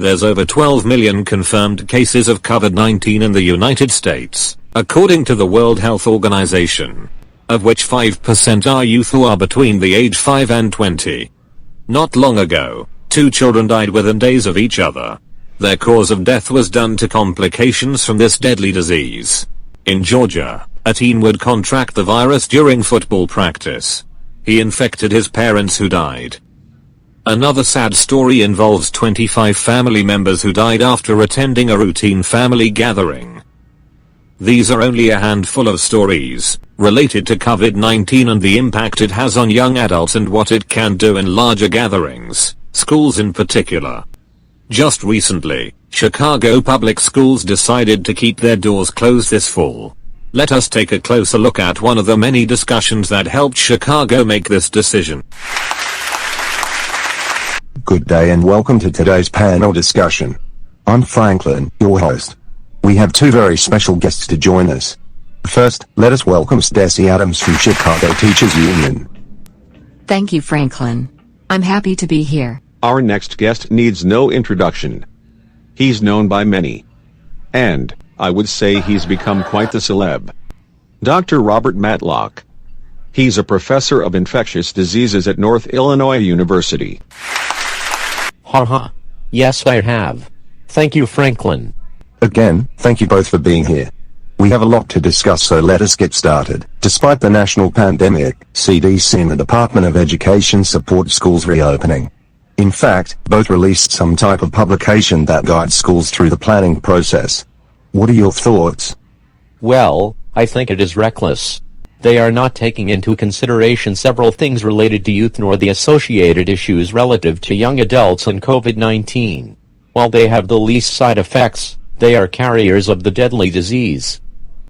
There's over 12 million confirmed cases of COVID-19 in the United States, according to the World Health Organization, of which 5% are youth who are between the age 5 and 20. Not long ago, 2 children died within days of each other. Their cause of death was due to complications from this deadly disease. In Georgia, a teen would contract the virus during football practice. He infected his parents who died. Another sad story involves 25 family members who died after attending a routine family gathering. These are only a handful of stories related to COVID-19 and the impact it has on young adults and what it can do in larger gatherings, schools in particular. Just recently, Chicago public schools decided to keep their doors closed this fall. Let us take a closer look at one of the many discussions that helped Chicago make this decision. Good day and welcome to today's panel discussion. I'm Franklin, your host. We have 2 very special guests to join us. First, let us welcome Stacey Adams from Chicago Teachers Union. Thank you, Franklin. I'm happy to be here. Our next guest needs no introduction. He's known by many. And, I would say he's become quite the celeb. Dr. Robert Matlock. He's a professor of infectious diseases at North Illinois University. Haha. Yes, I have. Thank you, Franklin. Again, thank you both for being here. We have a lot to discuss, so let us get started. Despite the national pandemic, CDC and the Department of Education support schools reopening. In fact, both released some type of publication that guides schools through the planning process. What are your thoughts? Well, I think it is reckless. They are not taking into consideration several things related to youth nor the associated issues relative to young adults and COVID-19. While they have the least side effects, they are carriers of the deadly disease.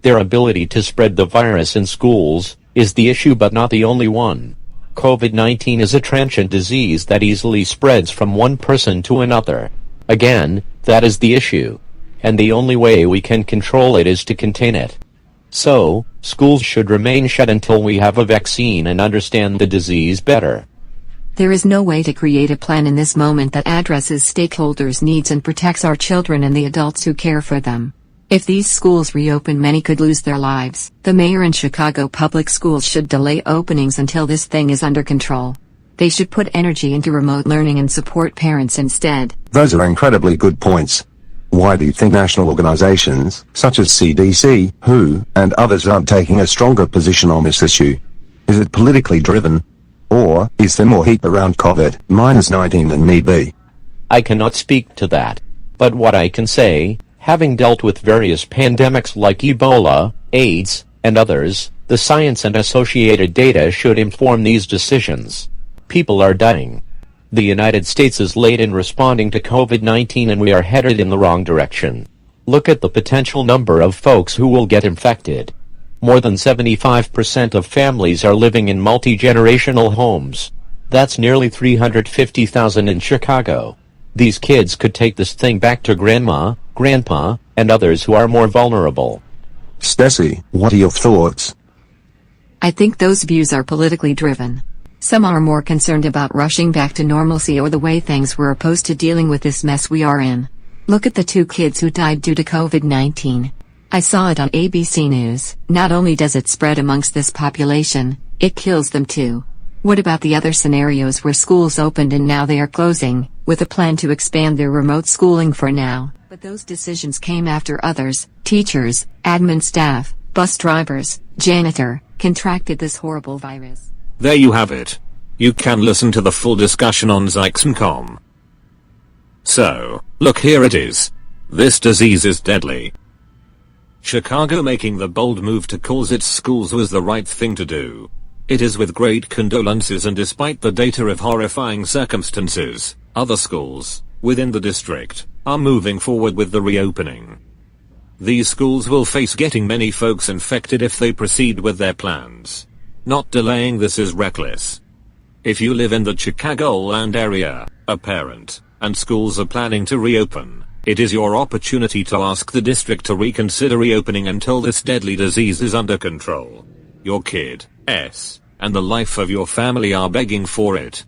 Their ability to spread the virus in schools is the issue, but not the only one. COVID-19 is a transient disease that easily spreads from one person to another. Again, that is the issue. And the only way we can control it is to contain it. So, schools should remain shut until we have a vaccine and understand the disease better. There is no way to create a plan in this moment that addresses stakeholders' needs and protects our children and the adults who care for them. If these schools reopen, many could lose their lives. The mayor and Chicago public schools should delay openings until this thing is under control. They should put energy into remote learning and support parents instead. Those are incredibly good points. Why do you think national organizations, such as CDC, WHO, and others aren't taking a stronger position on this issue? Is it politically driven? Or, is there more heat around COVID-19 than need be? I cannot speak to that. But what I can say, having dealt with various pandemics like Ebola, AIDS, and others, the science and associated data should inform these decisions. People are dying. The United States is late in responding to COVID-19 and we are headed in the wrong direction. Look at the potential number of folks who will get infected. More than 75% of families are living in multi-generational homes. That's nearly 350,000 in Chicago. These kids could take this thing back to grandma, grandpa, and others who are more vulnerable. Stacey, what are your thoughts? I think those views are politically driven. Some are more concerned about rushing back to normalcy or the way things were opposed to dealing with this mess we are in. Look at the 2 kids who died due to COVID-19. I saw it on ABC News. Not only does it spread amongst this population, it kills them too. What about the other scenarios where schools opened and now they are closing, with a plan to expand their remote schooling for now? But those decisions came after others, teachers, admin staff, bus drivers, janitor, contracted this horrible virus. There you have it. You can listen to the full discussion on Zyxn.com. So, look, here it is. This disease is deadly. Chicago making the bold move to close its schools was the right thing to do. It is with great condolences, and despite the data of horrifying circumstances, other schools, within the district, are moving forward with the reopening. These schools will face getting many folks infected if they proceed with their plans. Not delaying this is reckless. If you live in the Chicagoland area, a parent, and schools are planning to reopen, it is your opportunity to ask the district to reconsider reopening until this deadly disease is under control. Your kid, and the life of your family are begging for it.